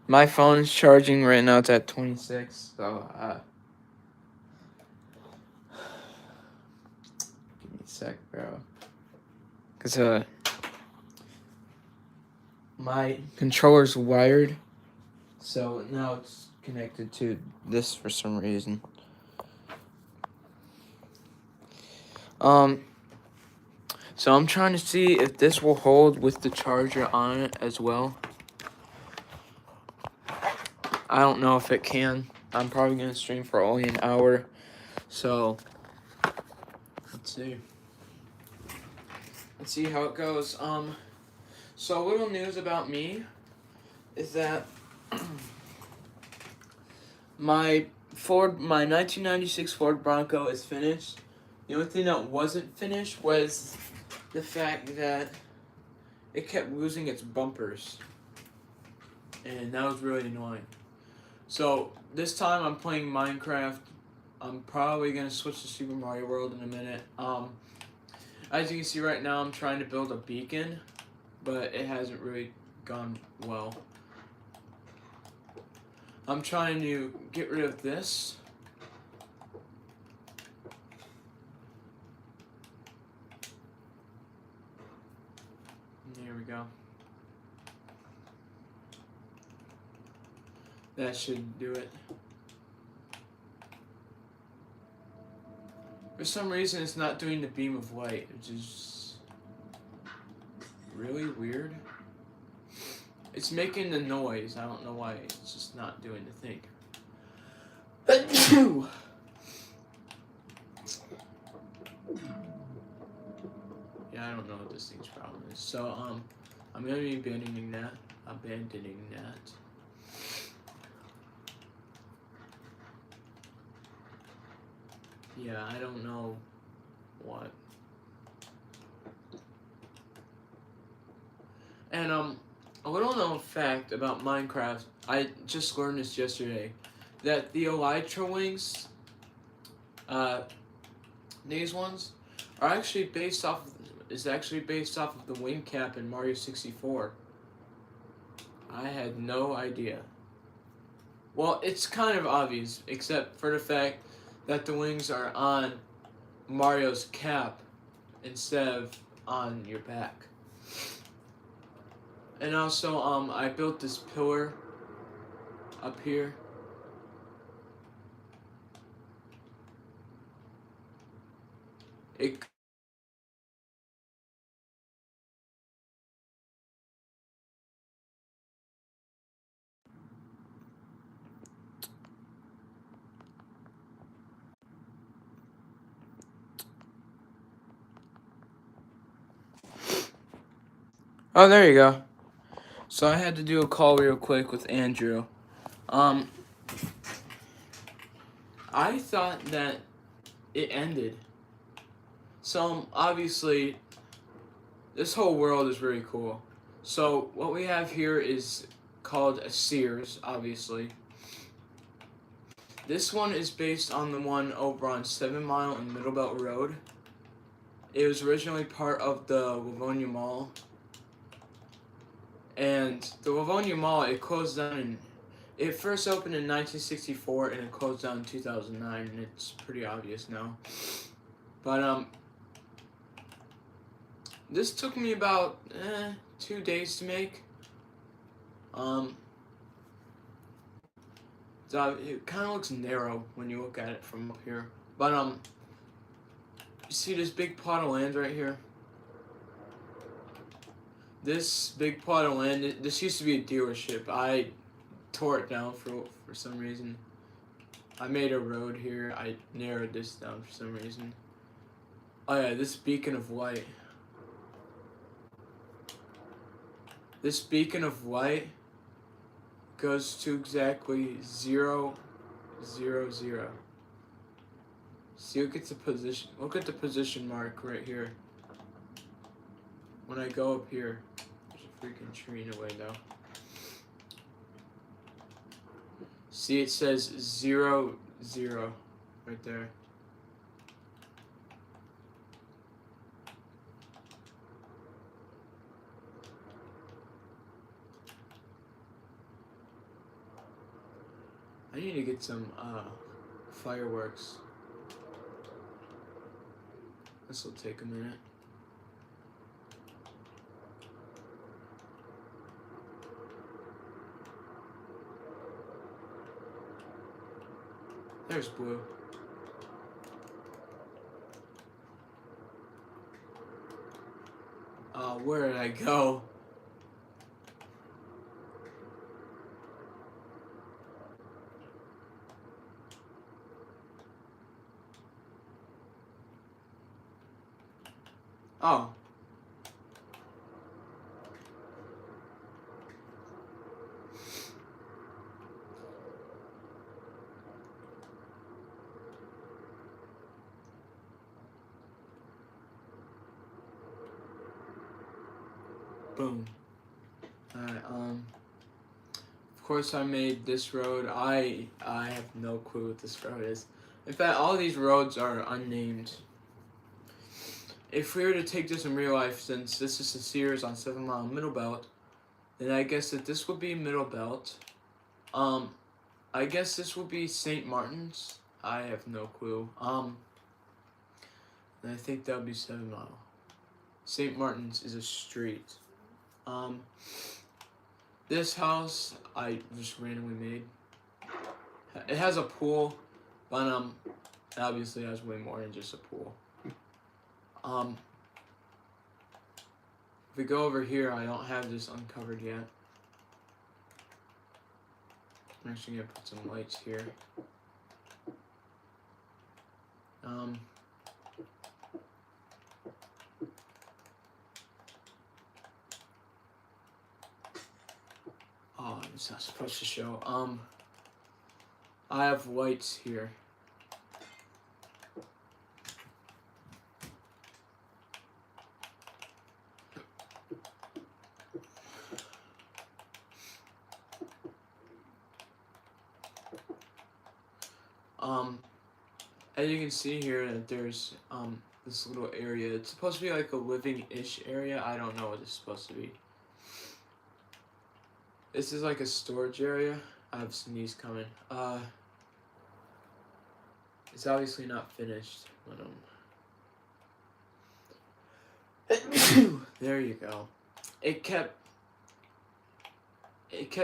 My phone is charging right now. It's at 26. So give me a sec, bro. Cause my controller's wired, so now it's connected to this for some reason. So I'm trying to see if this will hold with the charger on it as well. I don't know if it can. I'm probably gonna stream for only an hour, so let's see. Let's see how it goes. So a little news about me is that my 1996 Ford Bronco is finished. The only thing that wasn't finished was the fact that it kept losing its bumpers, and that was really annoying. So this time I'm playing Minecraft. I'm probably gonna switch to Super Mario World in a minute. As you can see right now, I'm trying to build a beacon, but it hasn't really gone well. I'm trying to get rid of this. There we go. That should do it. For some reason, it's not doing the beam of light, which is really weird. It's making the noise. I don't know why. It's just not doing the thing. Yeah, I don't know what this thing's problem is. So, I'm gonna be abandoning that. Yeah, I don't know what. And a little known fact about Minecraft, I just learned this yesterday, that the Elytra wings, these ones, are actually based off of the wing cap in Mario 64. I had no idea. Well, it's kind of obvious, except for the fact that the wings are on Mario's cap instead of on your back. And also, I built this pillar up here. It Oh, there you go. So I had to do a call real quick with Andrew. I thought that it ended. So obviously, this whole world is really cool. So what we have here is called a Sears, obviously. This one is based on the one over on 7 Mile and Middlebelt Road. It was originally part of the Livonia Mall. And the Livonia Mall, it closed down it first opened in 1964 and it closed down in 2009, and it's pretty obvious now. But this took me about 2 days to make. So it kind of looks narrow when you look at it from up here. But you see this big plot of land right here? This big plot of land, this used to be a dealership. I tore it down for some reason. I made a road here. I narrowed this down for some reason. Oh yeah, this beacon of light. This beacon of light goes to exactly 0, 0, 0. See, look at the position. Look at the position mark right here. When I go up here, there's a freaking tree in the way though. See, it says 0, 0 right there. I need to get some fireworks. This will take a minute. There's blue. Where did I go? Oh. Boom. Alright, of course I made this road. I have no clue what this road is. In fact, all these roads are unnamed. If we were to take this in real life, since this is a series on 7 Mile Middle Belt, then I guess that this would be Middle Belt. I guess this would be St. Martin's. I have no clue. And I think that would be 7 Mile. St. Martin's is a street. This house I just randomly made. It has a pool, but it obviously has way more than just a pool. If we go over here, I don't have this uncovered yet. I'm actually gonna put some lights here. Oh, it's not supposed to show. I have lights here. As you can see here, that there's this little area. It's supposed to be like a living-ish area. I don't know what it's supposed to be. This is like a storage area. I have a sneeze coming. It's obviously not finished, but there you go. It kept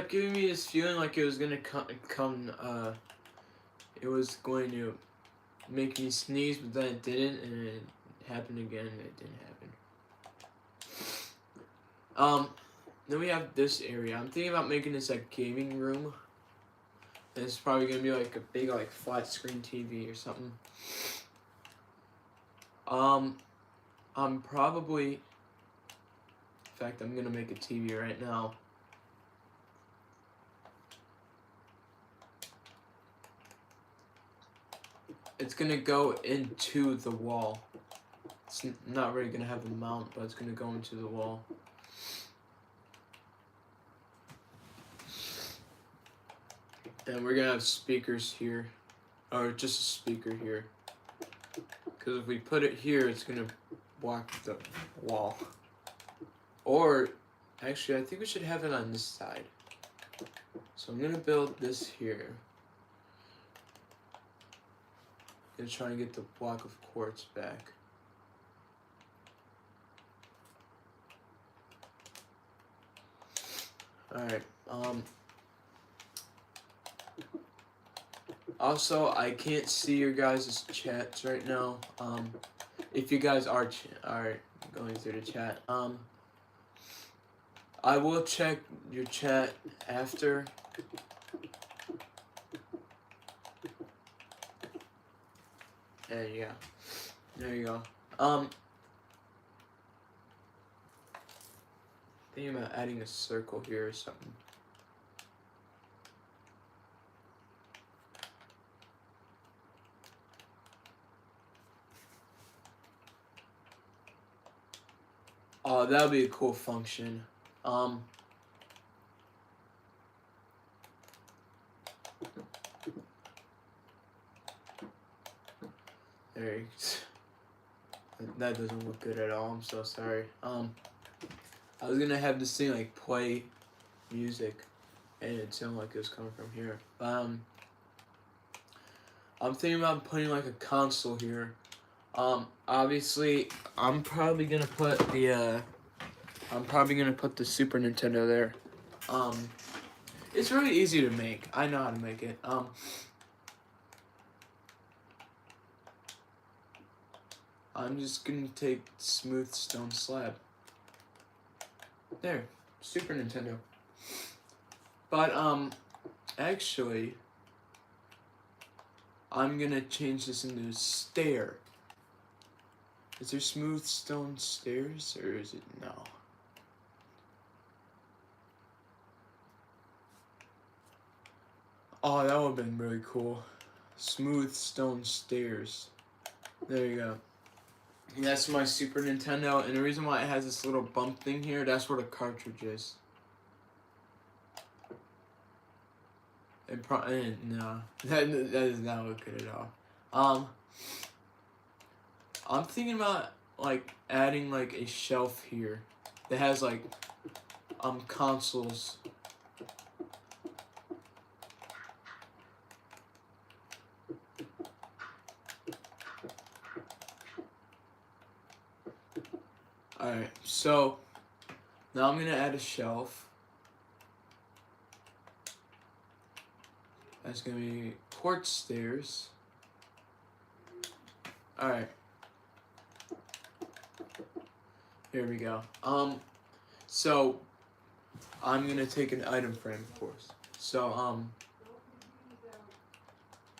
giving me this feeling like it was gonna it was going to make me sneeze, but then it didn't, and it happened again, and it didn't happen. Then we have this area. I'm thinking about making this a gaming room. And it's probably gonna be like a big, like, flat screen TV or something. I'm probably, in fact, I'm gonna make a TV right now. It's gonna go into the wall. It's not really gonna have a mount, but it's gonna go into the wall. And we're gonna have speakers here, or just a speaker here. Because if we put it here, it's gonna block the wall. Or, actually, I think we should have it on this side. So I'm gonna build this here. Gonna try and get the block of quartz back. Alright, also, I can't see your guys' chats right now. If you guys are going through the chat, I will check your chat after. And yeah, there you go. Thinking about adding a circle here or something. Oh, that would be a cool function. There, that doesn't look good at all. I'm so sorry. I was gonna have this thing like play music, and it sounded like it was coming from here. I'm thinking about putting like a console here. Obviously, I'm probably gonna put the Super Nintendo there. It's really easy to make. I know how to make it. I'm just gonna take smooth stone slab. There, Super Nintendo. But actually, I'm gonna change this into a stair. Is there smooth stone stairs, or is it no? Oh, that would have been really cool. Smooth stone stairs. There you go. And that's my Super Nintendo, and the reason why it has this little bump thing here, that's where the cartridge is. No, that does not look good at all. I'm thinking about like adding like a shelf here that has like consoles. Alright, so now I'm gonna add a shelf. That's gonna be quartz stairs. Alright. Here we go. So I'm gonna take an item frame, of course. So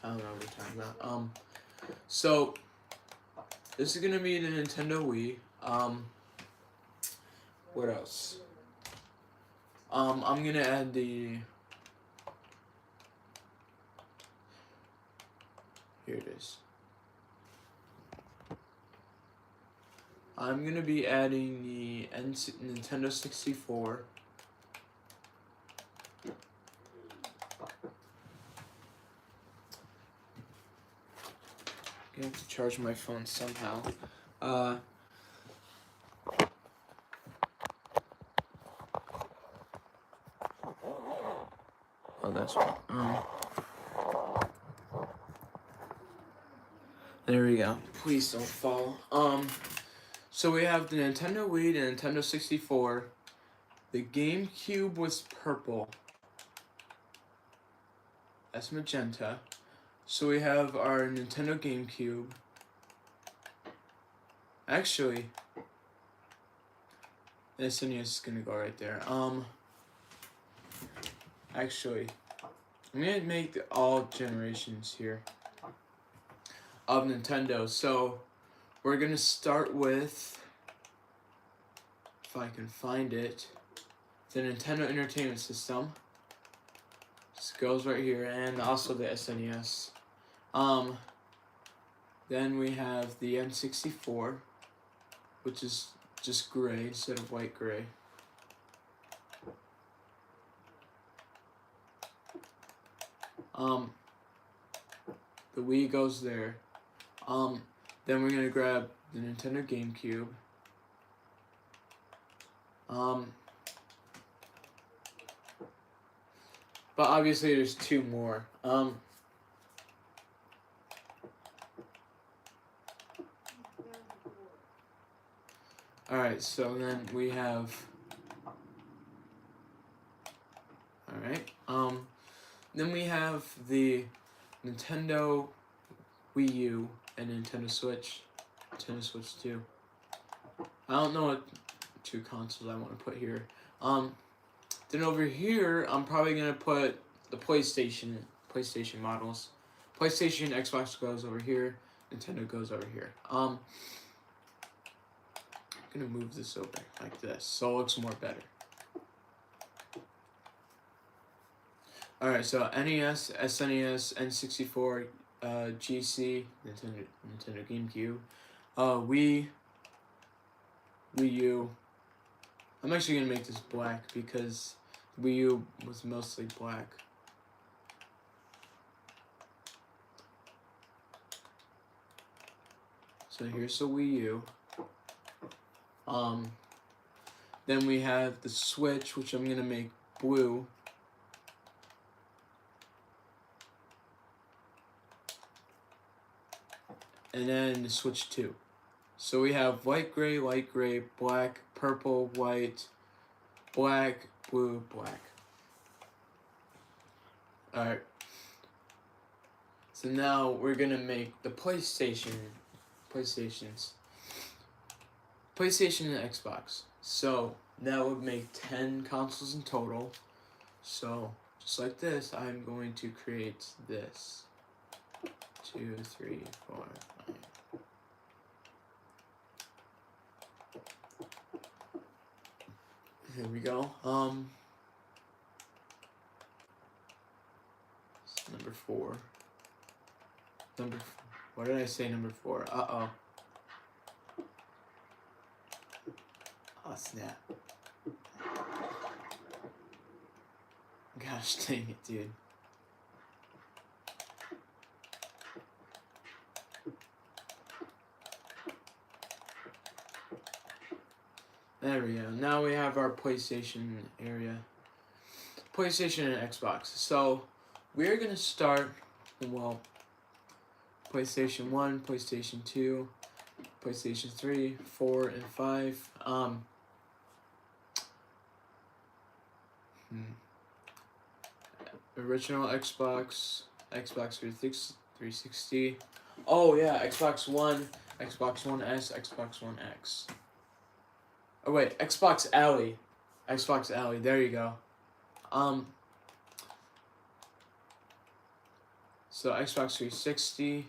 I don't know what we're talking about. So this is gonna be the Nintendo Wii. What else? I'm gonna add the. Here it is. I'm gonna be adding the Nintendo 64. I have to charge my phone somehow. Oh, that's one. There we go. Please don't fall. So we have the Nintendo Wii, the Nintendo 64. The GameCube was purple. That's magenta. So we have our Nintendo GameCube. Actually, this NES is gonna go right there. Actually, I'm gonna make all generations here of Nintendo. So we're gonna start with, if I can find it, the Nintendo Entertainment System. This goes right here, and also the SNES. Then we have the N64, which is just gray instead of white gray. The Wii goes there. Then we're gonna grab the Nintendo GameCube. But obviously there's two more. Alright, so then we have. Alright, then we have the Nintendo Wii U and Nintendo Switch. Nintendo Switch 2. I don't know what two consoles I want to put here. Then over here, I'm probably gonna put the PlayStation models. PlayStation, Xbox goes over here. Nintendo goes over here. I'm gonna move this over like this, so it looks more better. Alright, so NES, SNES, N64, GC, Nintendo GameCube, Wii U. I'm actually gonna make this black because Wii U was mostly black. So here's the Wii U. Then we have the Switch, which I'm gonna make blue. and then switch 2. So we have white, gray, light gray, black, purple, white, black, blue, black. Alright. So now we're gonna make the PlayStations. PlayStation and Xbox. So that would make 10 consoles in total. So just like this, I'm going to create this. 2, 3, 4, 5. Here we go. Number 4. What did I say? Number 4. Uh-oh. Oh, snap. Gosh dang it, dude. There we go. Now we have our PlayStation area. PlayStation and Xbox. So, we're going to start, well, PlayStation 1, PlayStation 2, PlayStation 3, 4, and 5. Original Xbox, Xbox 360. Oh yeah, Xbox One, Xbox One S, Xbox One X. Oh wait, Xbox Alley. There you go. So Xbox 360.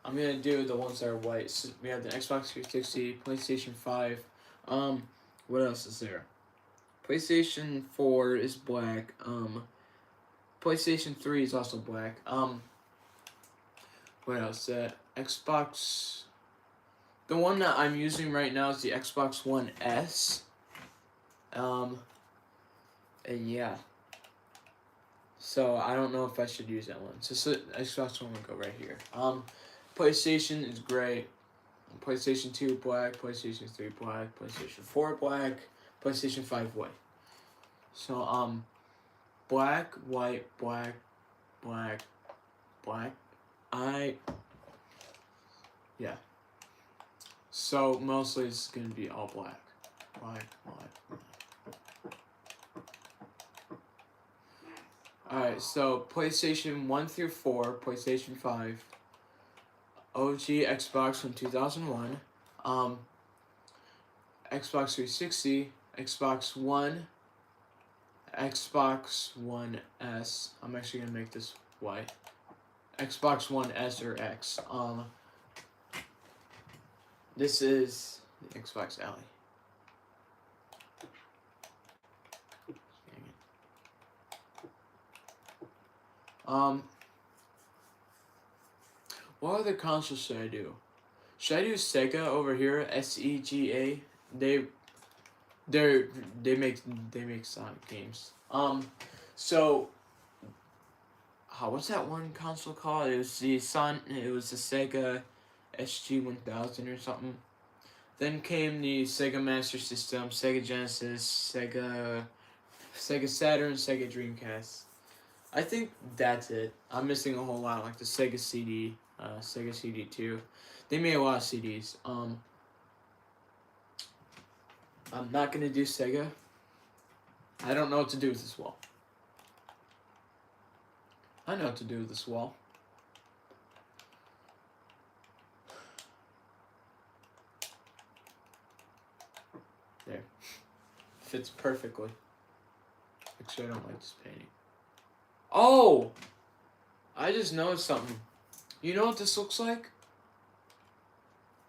I'm gonna do the ones that are white. So we have the Xbox 360, PlayStation 5. What else is there? PlayStation 4 is black. PlayStation 3 is also black. What else? Xbox. The one that I'm using right now is the Xbox One S. And yeah. So I don't know if I should use that one. So Xbox One will go right here. PlayStation is gray. PlayStation 2 black. PlayStation 3 black. PlayStation 4 black. PlayStation 5 white. So black, white, black, black, black. Yeah. So mostly it's gonna be all black. Black. Alright, so PlayStation 1 through 4, PlayStation 5, OG Xbox from 2001, Xbox 360, Xbox One, Xbox One S. I'm actually gonna make this white. Xbox One S or X. This is the Xbox Alley. What other consoles should I do? Should I do Sega over here? SEGA. They make Sonic games. So what's that one console called? It was the Sega SG-1000 or something. Then came the Sega Master System, Sega Genesis, Sega Saturn, Sega Dreamcast. I think that's it. I'm missing a whole lot, like the Sega CD, Sega CD2. They made a lot of CDs. I'm not gonna do Sega. I don't know what to do with this wall. I know what to do with this wall. There. Fits perfectly. Actually, I don't like this painting. Oh! I just noticed something. You know what this looks like?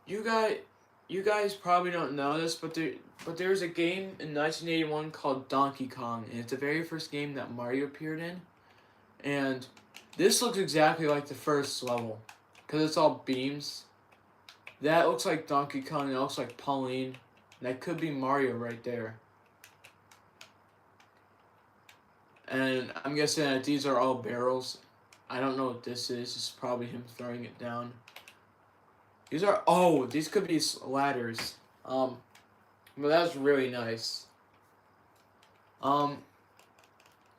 You guys probably don't know this, but there was a game in 1981 called Donkey Kong, and it's the very first game that Mario appeared in. And this looks exactly like the first level, because it's all beams. That looks like Donkey Kong, that looks like Pauline. That could be Mario right there. And I'm guessing that these are all barrels. I don't know what this is. It's probably him throwing it down. These could be ladders. But that's really nice. I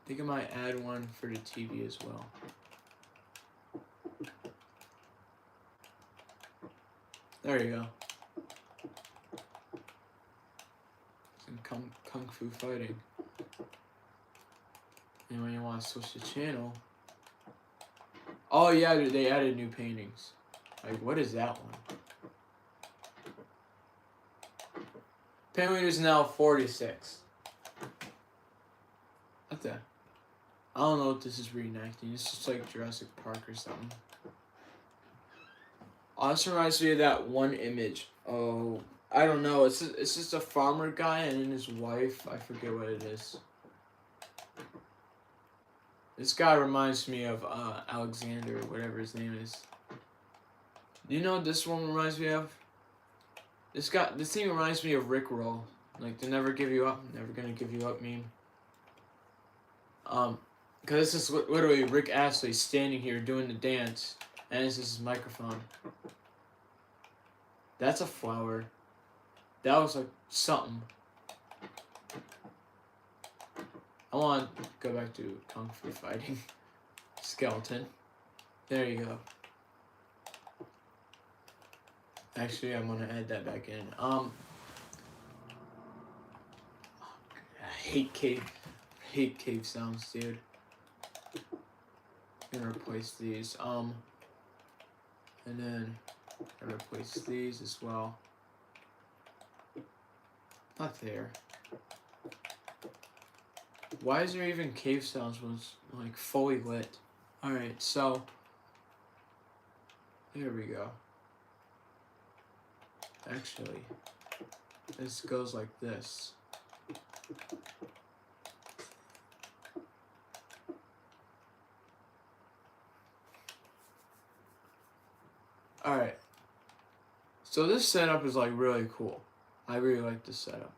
think I might add one for the TV as well. There you go. Some kung fu fighting. And when you want to switch the channel, oh yeah, they added new paintings. Like, what is that one? Penguin is now 46. What the? I don't know if this is reenacting. It's just like Jurassic Park or something. Oh, this reminds me of that one image. Oh, I don't know. It's just a farmer guy and then his wife. I forget what it is. This guy reminds me of Alexander, whatever his name is. Do you know what this one reminds me of? This thing reminds me of Rick Roll. Like, the never give you up, never gonna give you up meme. Because this is literally Rick Astley standing here doing the dance, and this is his microphone. That's a flower. That was like something. I want to go back to Kung Fu fighting. Skeleton. There you go. Actually, I'm gonna add that back in. I hate cave sounds, dude. I'm gonna replace these. And then I replace these as well. Not there. Why is there even cave sounds when it's like fully lit? Alright, so here we go. Actually, this goes like this. Alright. So this setup is like really cool. I really like this setup.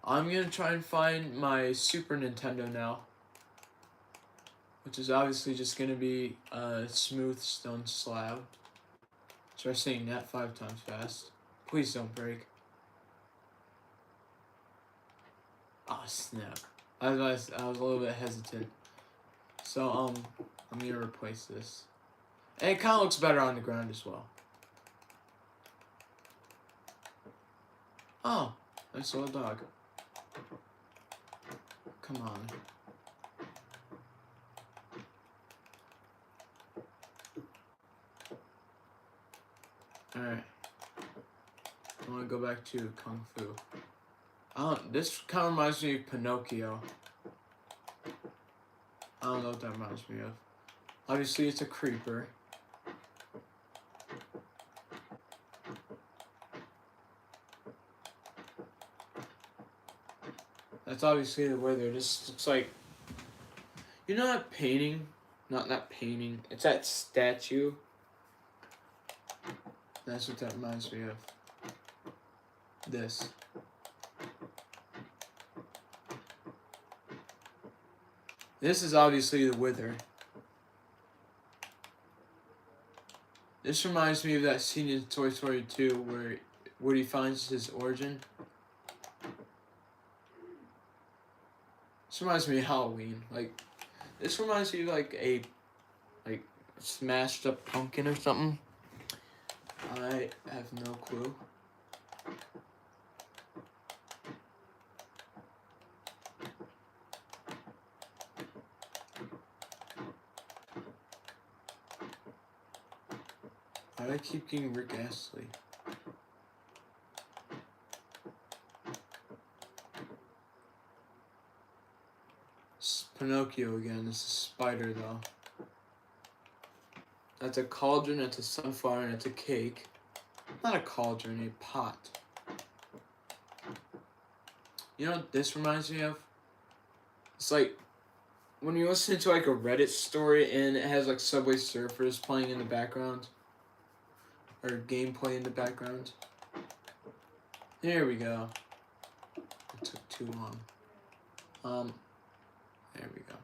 I'm gonna try and find my Super Nintendo now, which is obviously just gonna be a smooth stone slab. Try saying that 5 times fast. Please don't break. Oh snap! I was a little bit hesitant. So I'm gonna replace this, and it kind of looks better on the ground as well. Oh, nice little dog. Come on. Alright. I want to go back to Kung Fu. This kind of reminds me of Pinocchio. I don't know what that reminds me of. Obviously, it's a creeper. That's obviously the wither. This looks like, you know that painting? Not painting. It's that statue. That's what that reminds me of. This. This is obviously the wither. This reminds me of that scene in Toy Story 2 where Woody finds his origin. This reminds me of Halloween. Like, this reminds me of like a smashed up pumpkin or something. I have no clue. Why do I keep getting Rick Astley? It's Pinocchio again. This is Spider though. That's a cauldron, that's a sunflower, and it's a cake. Not a cauldron, a pot. You know what this reminds me of? It's like when you listen to like a Reddit story and it has like Subway Surfers playing in the background. Or gameplay in the background. There we go. It took too long. There we go.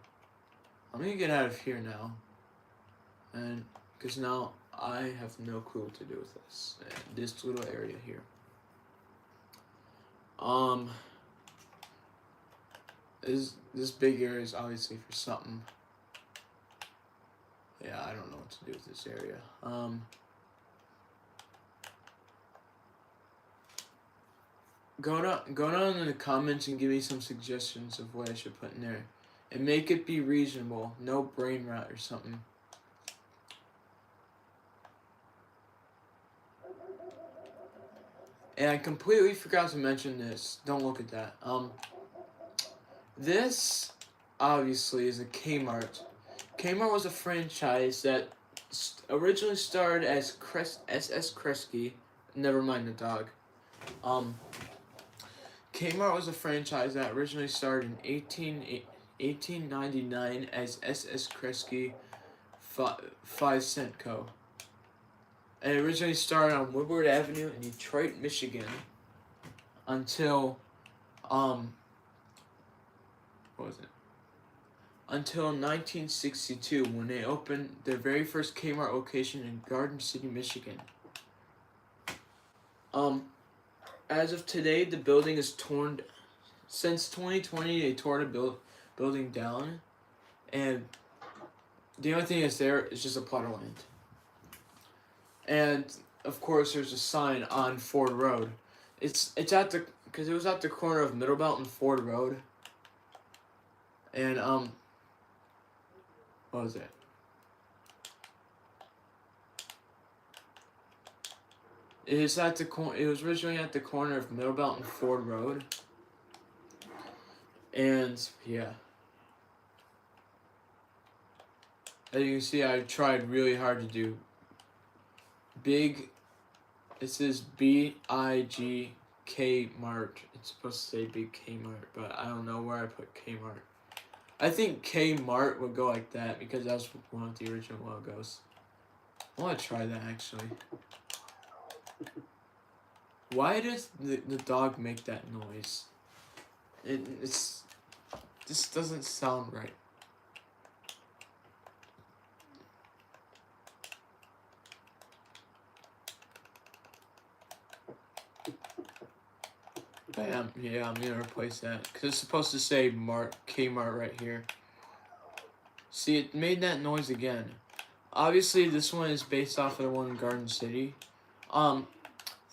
I'm gonna get out of here now. And because now I have no clue what to do with this little area here. This big area is obviously for something. Yeah, I don't know what to do with this area. go down in the comments and give me some suggestions of what I should put in there, and make it be reasonable. No brain rot or something. And I completely forgot to mention this. Don't look at that. This obviously is a Kmart. Kmart was a franchise that originally started as SS Kresge. Never mind the dog. Kmart was a franchise that originally started in 1899 as SS Kresge 5 Cent Co. And it originally started on Woodward Avenue in Detroit, Michigan, until what was it? Until 1962, when they opened their very first Kmart location in Garden City, Michigan. As of today, the building is torn. Since 2020, they tore the building down, and the only thing that's there is just a plot of land. And of course, there's a sign on Ford Road. It's at the because it was at the corner of Middlebelt and Ford Road. And what was it? It was originally at the corner of Middlebelt and Ford Road. And yeah, as you can see, I tried really hard to do big. It says BIG Mart. It's supposed to say Big Kmart, but I don't know where I put Kmart. I think Kmart would go like that because that was one of the original logos. I want to try that actually. Why does the dog make that noise? This doesn't sound right. Bam. Yeah, I'm gonna replace that because it's supposed to say Kmart right here. See, it made that noise again. Obviously, this one is based off of the one in Garden City.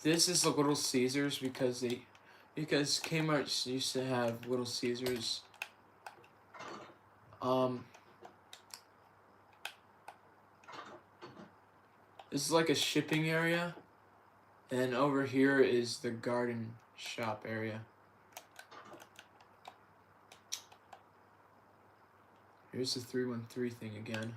This is the Little Caesars because Kmart used to have Little Caesars. This is like a shipping area, and over here is the garden shop area. Here's the 313 thing again.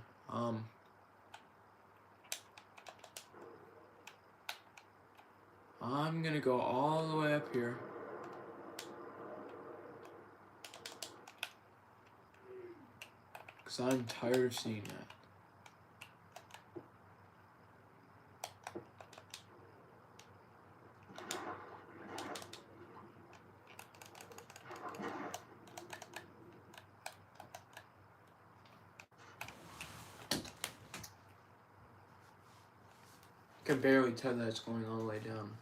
I'm gonna go all the way up here. Because I'm tired of seeing that. I can barely tell that it's going all the way down.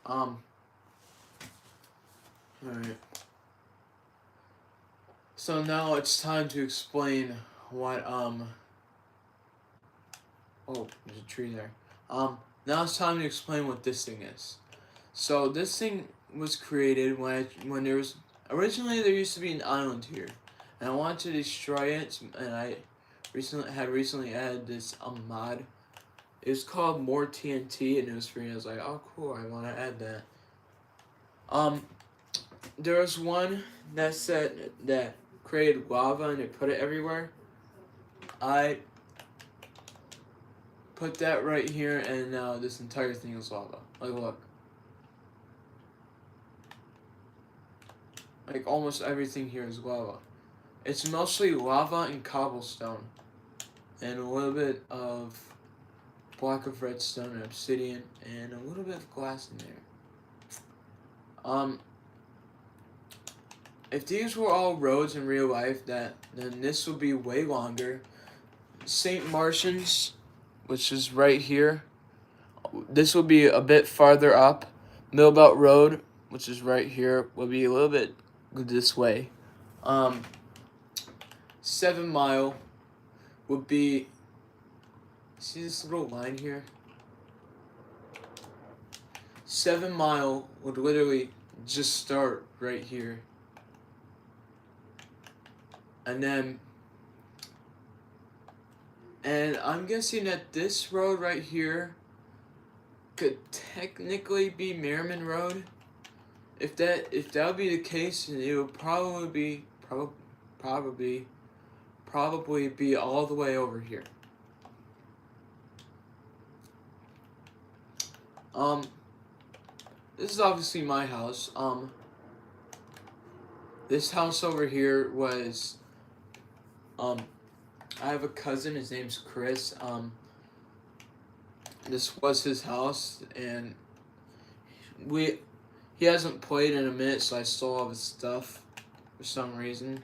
Alright. So now it's time to explain what, oh, there's a tree there. Now it's time to explain what this thing is. So this thing was created when there was, originally there used to be an island here. And I wanted to destroy it, and I recently added this mod. It was called More TNT, and it was free. I was like, oh cool, I want to add that. There was one that said that created lava and it put it everywhere. I put that right here, and now this entire thing is lava. Like, look. Like, almost everything here is lava. It's mostly lava and cobblestone. And a little bit of block of redstone and obsidian, and a little bit of glass in there. If these were all roads in real life, then this would be way longer. St. Martians, which is right here, this will be a bit farther up. Millbelt Road, which is right here, will be a little bit this way. 7 Mile would be, see this little line here? 7 Mile would literally just start right here. And I'm guessing that this road right here could technically be Merriman Road. If that would be the case, it would probably be all the way over here. This is obviously my house. This house over here was, I have a cousin, his name's Chris. This was his house, and he hasn't played in a minute, so I stole all his stuff for some reason,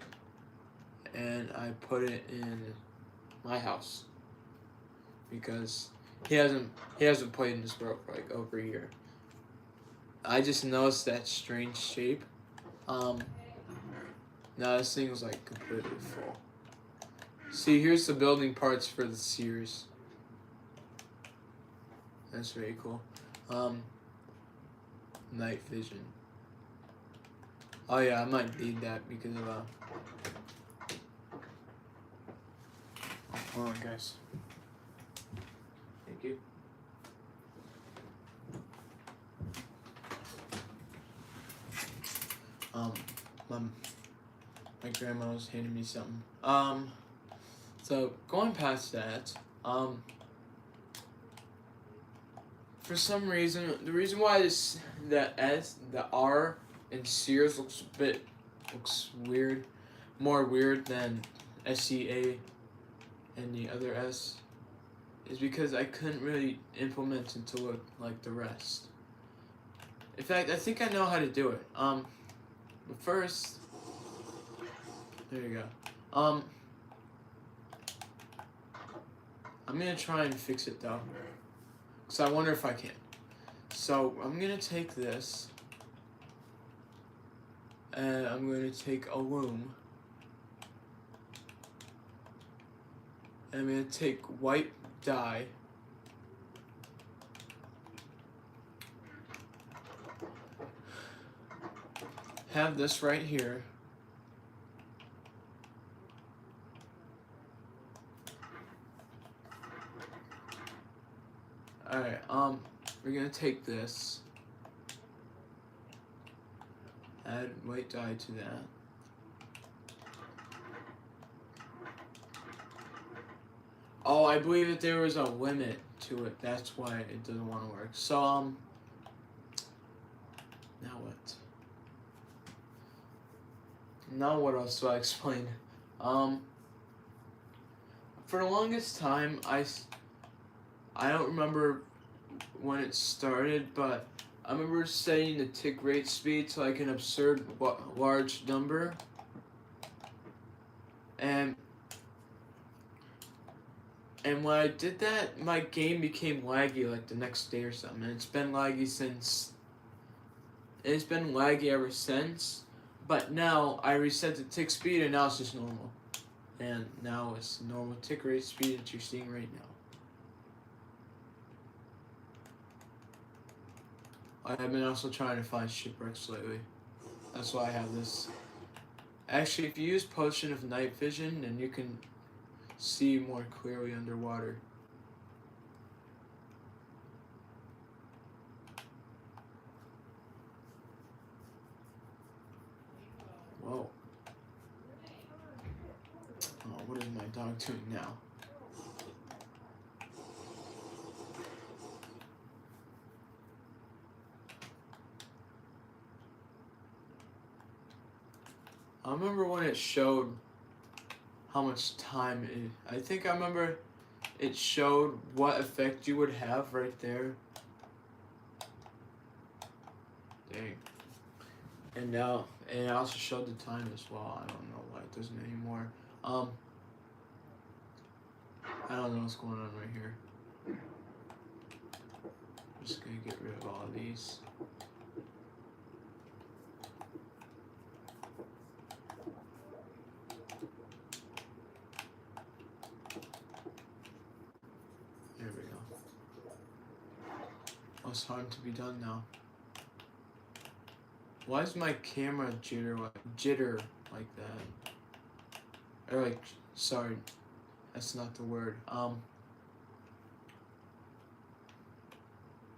and I put it in my house because he hasn't played in this world for like over a year. I just noticed that strange shape. Now this thing was like completely full. See, here's the building parts for the Sears. That's very cool. Night vision. Oh yeah, I might need that because of hold on, guys. Thank you. My grandma was handing me something. So going past that, for some reason, the reason why the R in Sears looks weird, more weird than SEA and the other S, is because I couldn't really implement it to look like the rest. In fact, I think I know how to do it. But first, there you go. I'm gonna try and fix it though, because I wonder if I can. So I'm gonna take this, and I'm gonna take a loom, and I'm gonna take white dye, have this right here. Alright, we're gonna take this, add white dye to that. Oh, I believe that there was a limit to it, that's why it doesn't want to work. So, now what? Now what else do I explain? For the longest time, I don't remember when it started, but I remember setting the tick rate speed to like an absurd large number, and when I did that, my game became laggy like the next day or something, and it's been laggy ever since. But now I reset the tick speed, and now it's just normal, and now it's normal tick rate speed that you're seeing right now. I've been also trying to find shipwrecks lately. That's why I have this. Actually, if you use Potion of Night Vision, then you can see more clearly underwater. Whoa. Oh, what is my dog doing now? I remember when it showed how much time I think I remember it showed what effect you would have right there. Dang. And now, and it also showed the time as well. I don't know why it doesn't anymore. I don't know what's going on right here. I'm just gonna get rid of all of these. There we go. Oh, it's hard to be done now. Why is my camera jitter like that? Or like, sorry, that's not the word.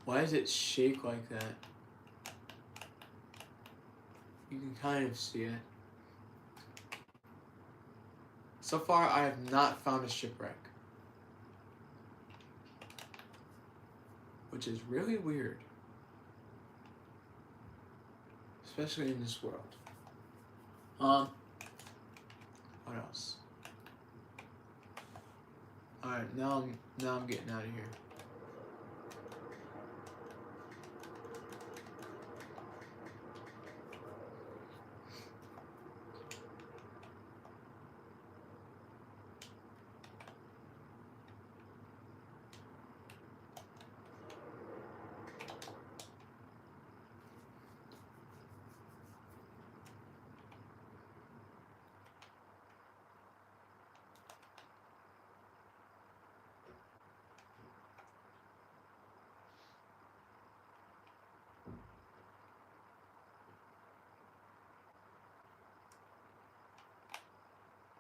Why does it shake like that? You can kind of see it. So far, I have not found a shipwreck, which is really weird, especially in this world. What else? All right, now I'm getting out of here.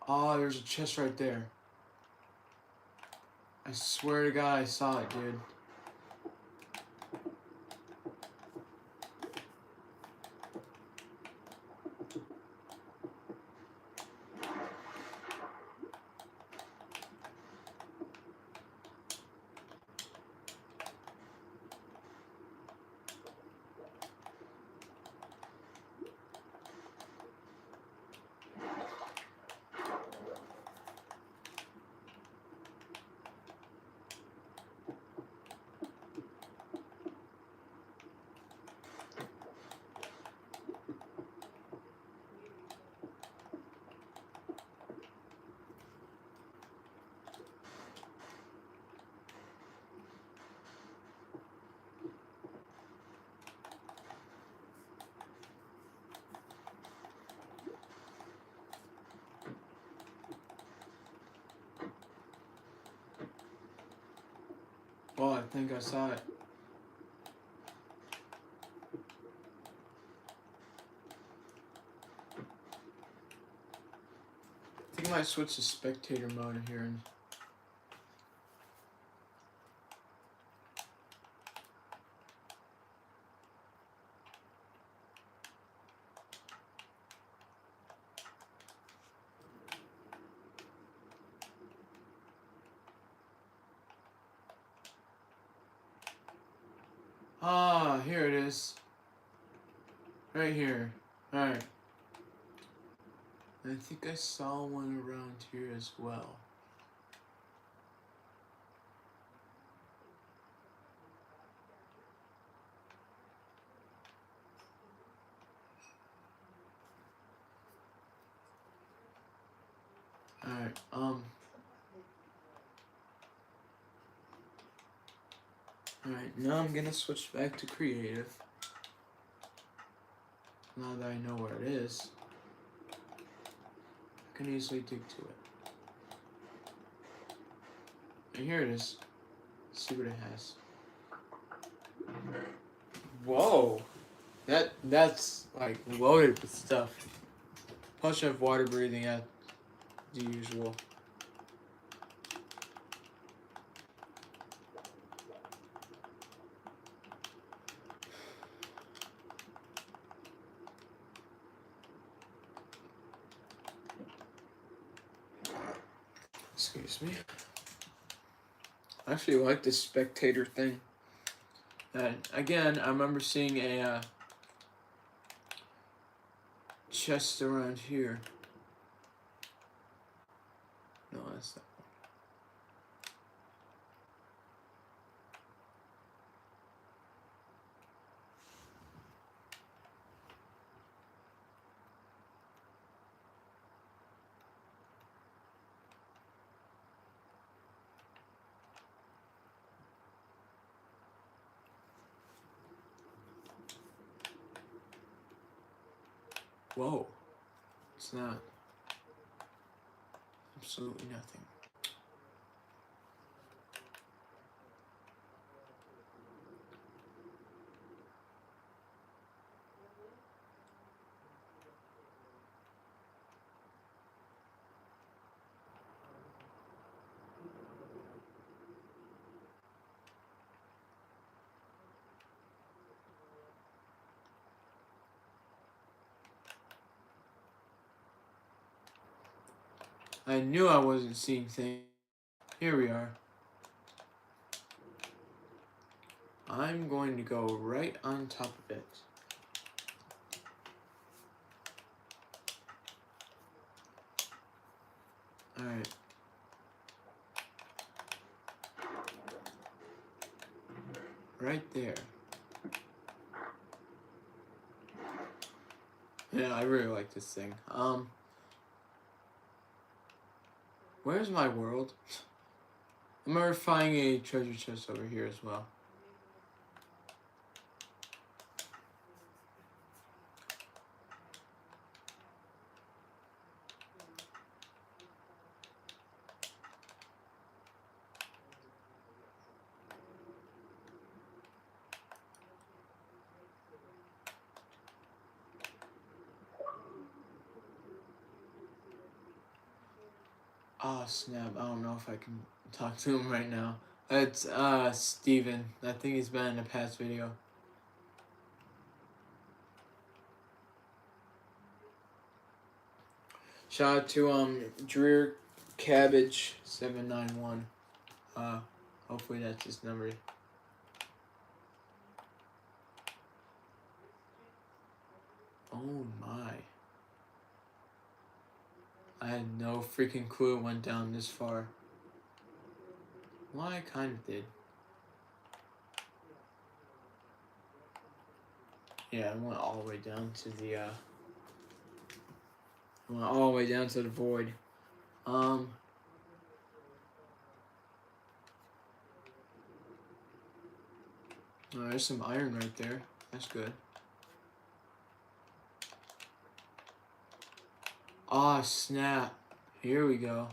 Oh, there's a chest right there. I swear to God, I saw it, dude. Oh, I think I saw it. I think I might switch to spectator mode here and here it is. Right here. Alright. I think I saw one around here as well. Alright, Alright, now I'm gonna switch back to creative. Now that I know where it is, I can easily dig to it. And here it is. Let's see what it has. Whoa! That's like loaded with stuff. Plus I have water breathing at the usual. Excuse me. I actually like this spectator thing. And again, I remember seeing a chest around here. No, that's not. Whoa. It's not. Absolutely nothing. I knew I wasn't seeing things. Here we are. I'm going to go right on top of it. Alright. Right there. Yeah, I really like this thing. Where's my world? I'm gonna find a treasure chest over here as well. Oh snap, I don't know if I can talk to him right now. It's Steven. I think he's been in a past video. Shout out to Dreer Cabbage 791. Hopefully that's his number. Oh my. I had no freaking clue it went down this far. Well, I kind of did. Yeah, I went all the way down to the, void. Oh, there's some iron right there. That's good. Ah, snap. Here we go.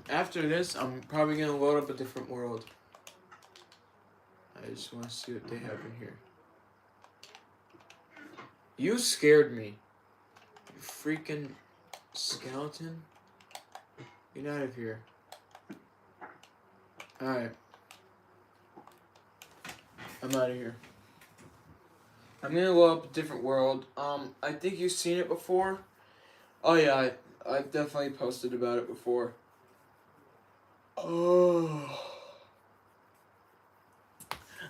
After this, I'm probably gonna load up a different world. I just want to see what they have in here. You scared me. You freaking skeleton. Get out of here. Alright. I'm out of here. I'm gonna load up a different world. I think you've seen it before. Oh yeah, I've definitely posted about it before. Oh.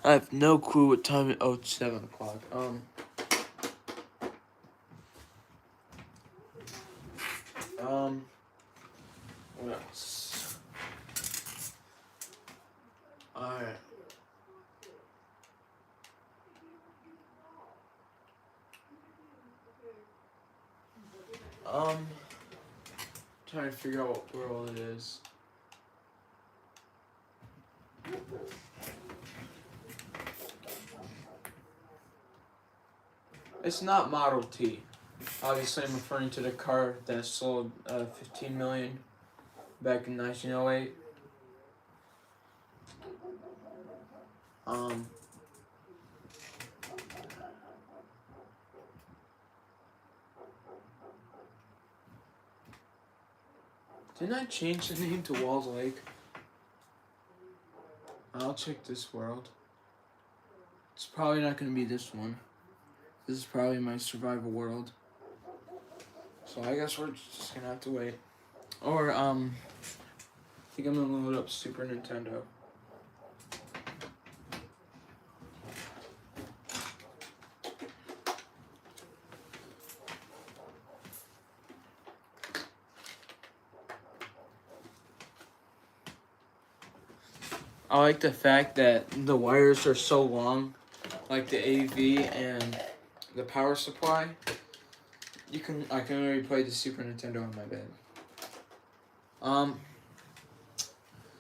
I have no clue what time it. Oh, it's 7 o'clock. What else? Alright. Trying to figure out what world it is. It's not Model T. Obviously, I'm referring to the car that sold 15 million back in 1908. Didn't I change the name to Walls Lake? I'll check this world. It's probably not going to be this one. This is probably my survival world. So I guess we're just going to have to wait. Or, I think I'm going to load up Super Nintendo. I like the fact that the wires are so long, like the AV and the power supply. I can already play the Super Nintendo on my bed.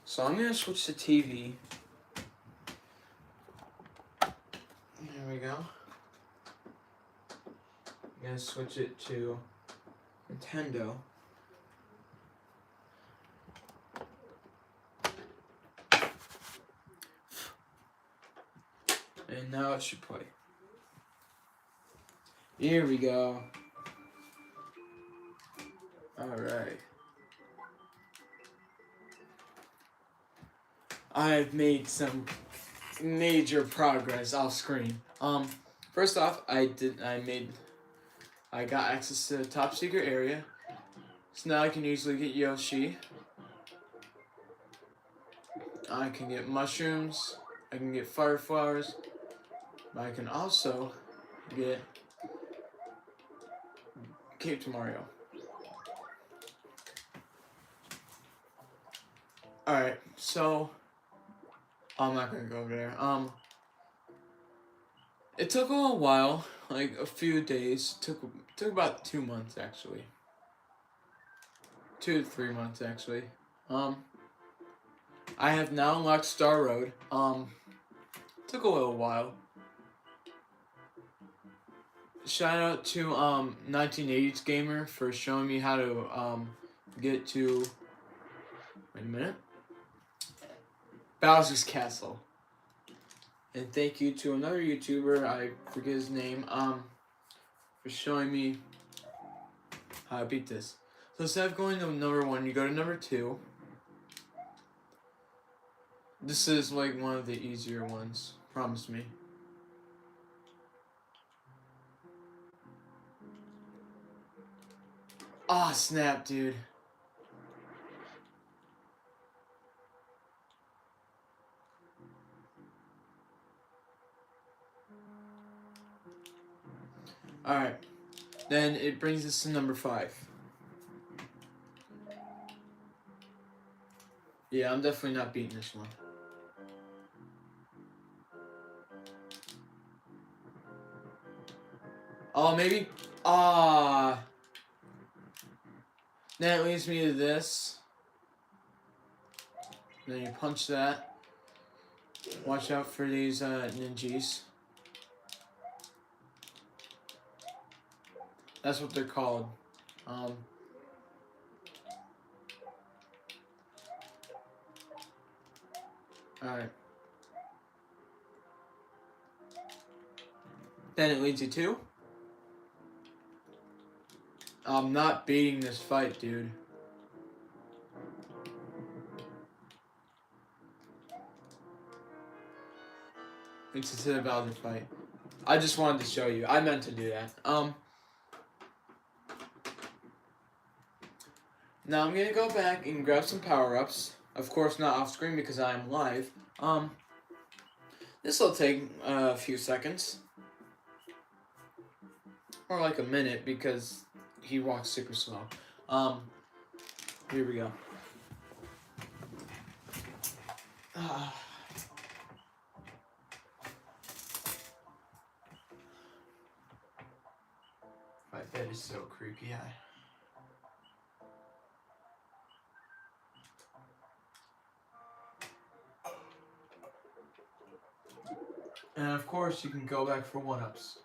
So I'm gonna switch to TV. There we go. I'm gonna switch it to Nintendo. And now it should play. Here we go. Alright. I've made some major progress off screen. First off, I made I got access to the top secret area. So now I can easily get Yoshi. I can get mushrooms. I can get fire flowers. But I can also get Cape to Mario. Alright, so I'm not gonna go over there. It took a little while, like a few days. Took about 2 months actually. 2 to 3 months actually. I have now unlocked Star Road. Took a little while. Shout out to 1980s Gamer for showing me how to get to, wait a minute, Bowser's Castle. And thank you to another YouTuber, I forget his name, for showing me how to beat this. So instead of going to number 1, you go to number 2. This is like one of the easier ones, promise me. Ah, oh, snap, dude. Alright. Then it brings us to number 5. Yeah, I'm definitely not beating this one. Oh, maybe... Then it leads me to this. Then you punch that. Watch out for these ninjas. That's what they're called. Alright. Then it leads you to... I'm not beating this fight, dude. It's to the Bowser fight. I just wanted to show you. I meant to do that. Now I'm gonna go back and grab some power-ups. Of course, not off screen because I am live. This will take a few seconds. Or like a minute because he walks super slow. Here we go. My bed is so creaky. And of course, you can go back for 1-ups.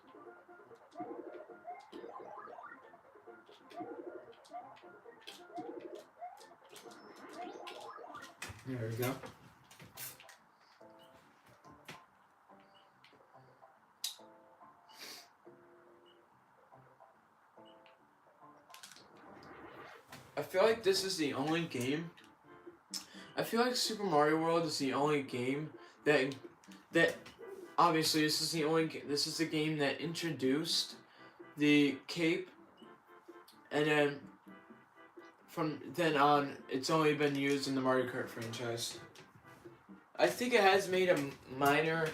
There we go. I feel like this is the only game. I feel like Super Mario World is the only game that obviously this is the game that introduced the cape, and then from then on it's only been used in the Mario Kart franchise. I think it has made a minor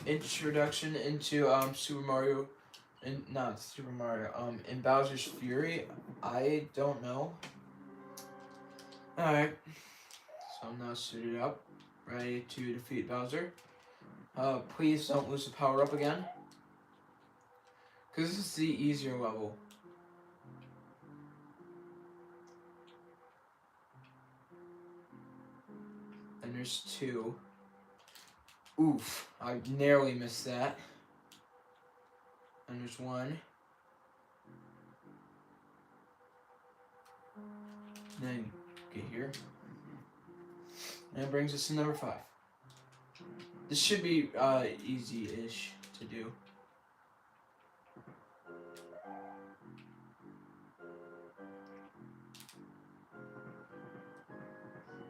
introduction into Super Mario. And not Super Mario, in Bowser's Fury, I don't know. Alright, so I'm now suited up, ready to defeat Bowser. Please don't lose the power up again, because this is the easier level. And there's 2. Oof, I narrowly missed that. And there's 1. Then get here. And it brings us to number 5. This should be easy-ish to do.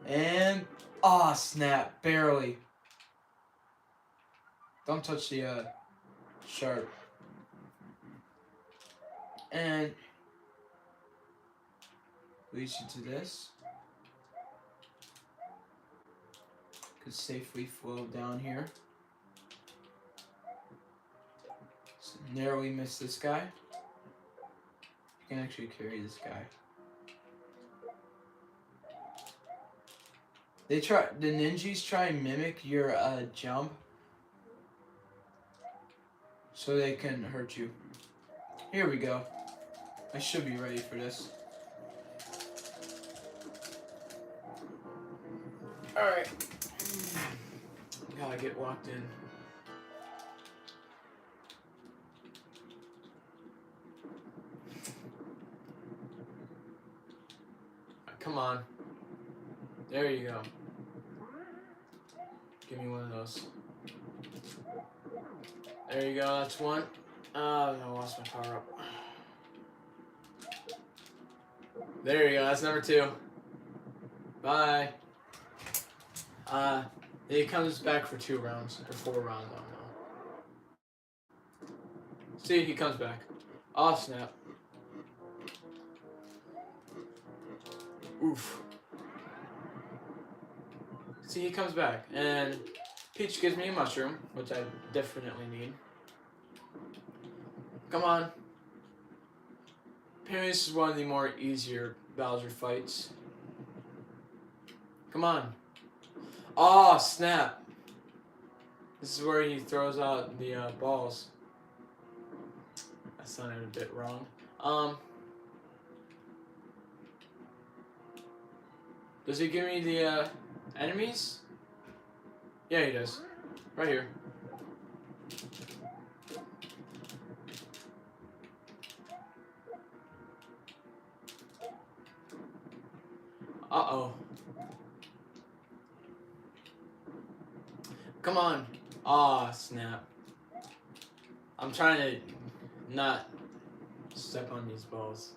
And snap, barely. Don't touch the sharp. and leads you to this. Could safely flow down here. So narrowly miss this guy. You can actually carry this guy. The ninjas try and mimic your jump so they can hurt you. Here we go. I should be ready for this. Alright. Gotta get locked in. Come on. There you go. Give me one of those. There you go, that's one. Oh, I lost my power up. There you go, that's number 2. Bye. He comes back for 2 rounds, or 4 rounds, I don't know. See, he comes back. Oh, snap. Oof. See, he comes back, and Peach gives me a mushroom, which I definitely need. Come on. Apparently this is one of the more easier Bowser fights. Come on. Oh, snap. This is where he throws out the balls. That sounded a bit wrong. Does he give me the enemies? Yeah, he does. Right here. Uh-oh. Come on. Aw, snap. I'm trying to not step on these balls.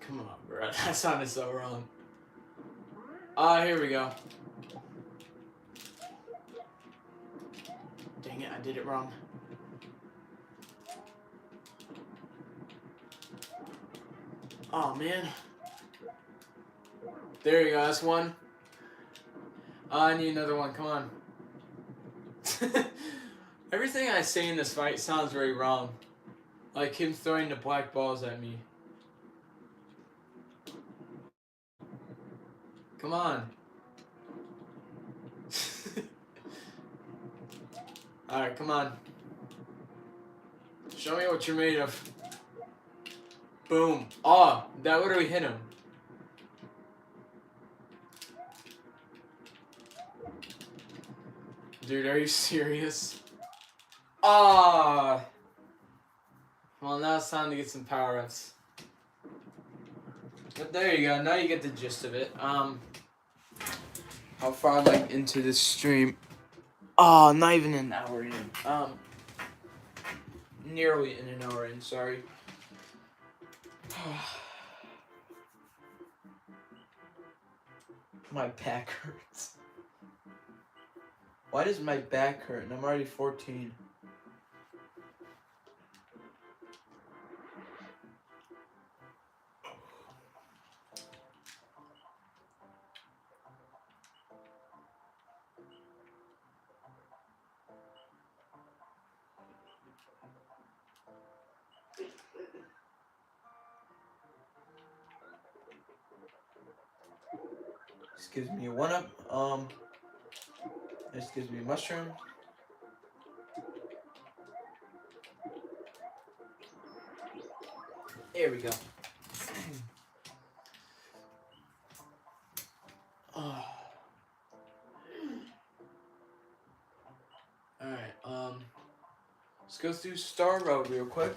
Come on, bro. That sounded so wrong. Here we go. Dang it, I did it wrong. Oh, man. There you go, that's one. I need another one, come on. Everything I say in this fight sounds very wrong. Like him throwing the black balls at me. Come on. Alright, come on. Show me what you're made of. Boom. Oh, that literally hit him. Dude, are you serious? Ah. Well, now it's time to get some power-ups. But there you go. Now you get the gist of it. How far am I into this stream? Oh, not even an hour in. Nearly in an hour in. Sorry. My back hurts. Why does my back hurt? And I'm already 14. This gives me a 1-up. This gives me a mushroom. There we go. Alright, let's go through Star Road real quick.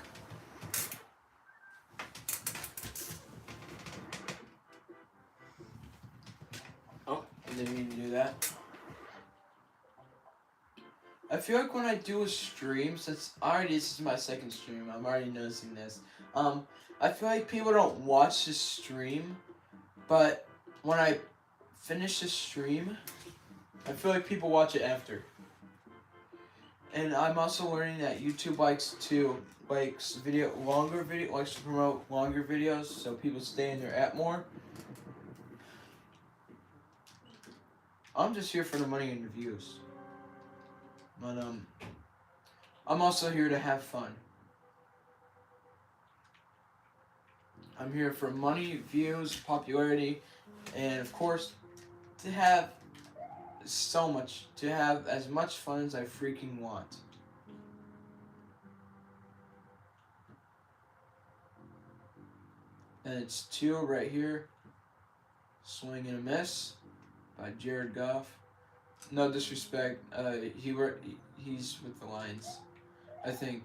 Oh, I didn't mean to do that. I feel like when I do a stream, since this is my second stream, I'm already noticing this. I feel like people don't watch the stream, but when I finish the stream, I feel like people watch it after. And I'm also learning that YouTube likes to likes to promote longer videos so people stay in their app more. I'm just here for the money and the views. But I'm also here to have fun. I'm here for money, views, popularity, and of course to have as much fun as I freaking want. And it's 2 right here. Swing and a miss by Jared Goff. No disrespect. He's with the Lions, I think.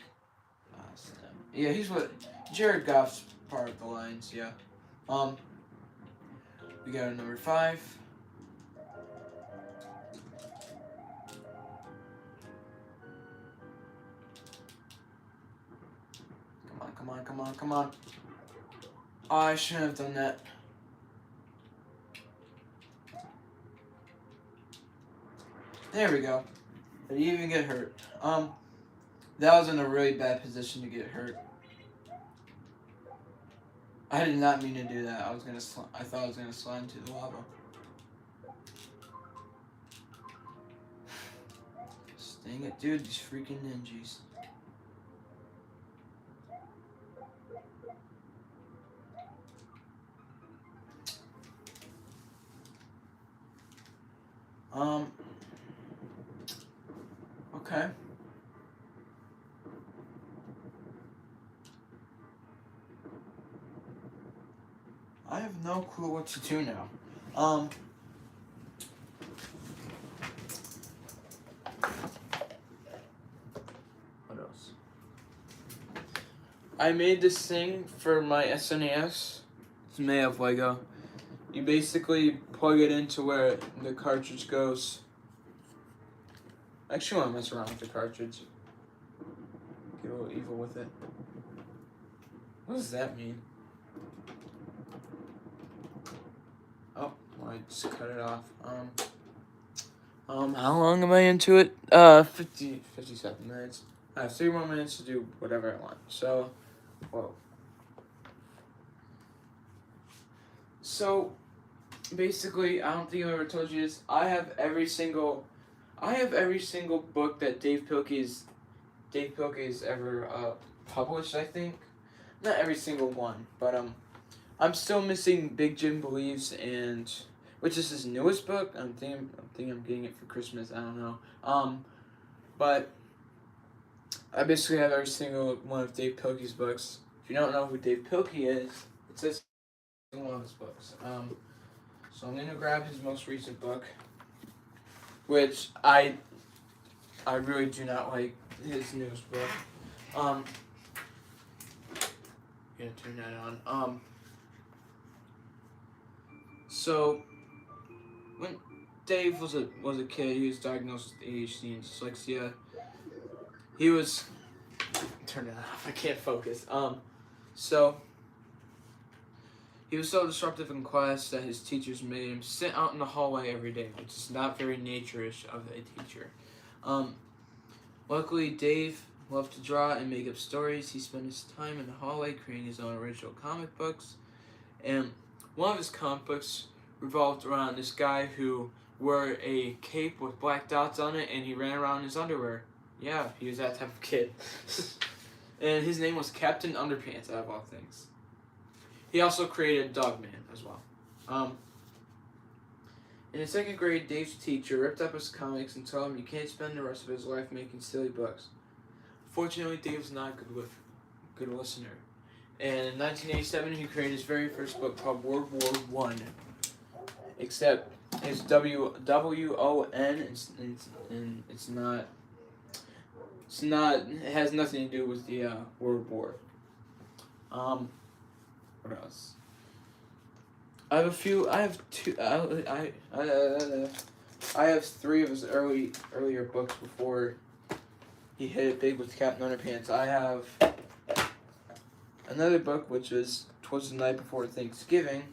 Yeah, he's with Jared Goff's part of the Lions. Yeah. We got a number 5. Come on. Oh, I shouldn't have done that. There we go. Did he even get hurt? That was in a really bad position to get hurt. I did not mean to do that. I thought I was gonna slide into the lava. Dang it, dude! These freaking ninjas. Okay. I have no clue what to do now. What else? I made this thing for my SNES. It's made of Lego. You basically plug it into where the cartridge goes. I actually want to mess around with the cartridge. Get a little evil with it. What does that mean? Oh, well, I just cut it off. How long am I into it? 57 minutes. I have 3 more minutes to do whatever I want. So, whoa. So, basically, I don't think I ever told you this. I have every single book that Dave Pilkey's ever published. I think not every single one, but I'm still missing Big Jim Believes, and which is his newest book. I'm thinking I'm getting it for Christmas. I don't know. But I basically have every single one of Dave Pilkey's books. If you don't know who Dave Pilkey is, it says in one of his books. So I'm gonna grab his most recent book, which I really do not like his newest book. Gonna turn that on. So when Dave was a kid, he was diagnosed with ADHD and dyslexia. He was turn it off. I can't focus. So he was so disruptive in class that his teachers made him sit out in the hallway every day, which is not very nature-ish of a teacher. Luckily, Dave loved to draw and make up stories. He spent his time in the hallway creating his own original comic books. And one of his comic books revolved around this guy who wore a cape with black dots on it, and he ran around in his underwear. Yeah, he was that type of kid. And his name was Captain Underpants, out of all things. He also created Dogman as well. In the 2nd grade, Dave's teacher ripped up his comics and told him he can't spend the rest of his life making silly books. Fortunately, Dave was not a good listener. And in 1987, he created his very first book called World War I. Except it's W-O-N, and it's not. It has nothing to do with the World War. What else? I have 3 of his earlier books before he hit it big with Captain Underpants. I have another book which was Twas the Night Before Thanksgiving,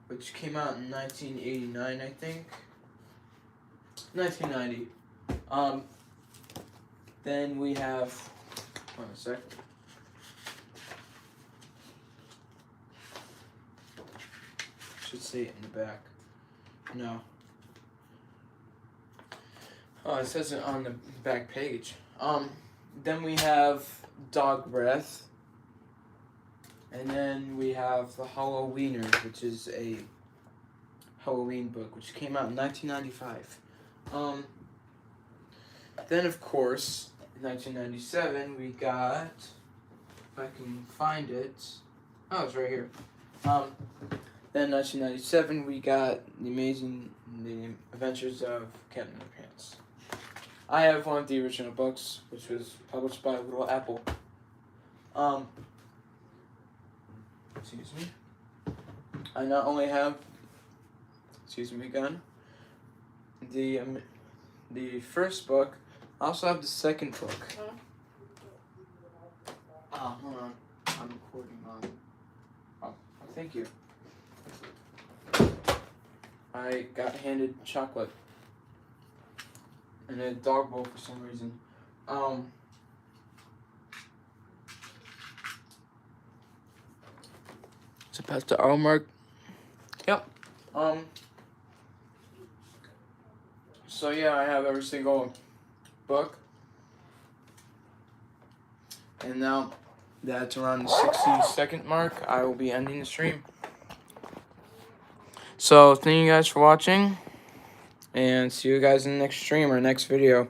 which came out in 1989, I think. 1990. Then we have, hold on a sec. Should say it in the back. No. Oh, it says it on the back page. Then we have Dog Breath. And then we have The Halloweeners, which is a Halloween book, which came out in 1995. Then, of course, in 1997, we got, if I can find it, oh, it's right here. Then in 1997, we got The Adventures of Captain Underpants. I have one of the original books, which was published by Little Apple. Excuse me. I not only have, excuse me again, the first book, I also have the second book. Hold on. I'm recording on. Oh, thank you. I got handed chocolate and a dog bowl for some reason. Is it past the hour mark? Yep. So yeah, I have every single book. And now that's around the 60-second mark, I will be ending the stream. So thank you guys for watching, and see you guys in the next stream or next video.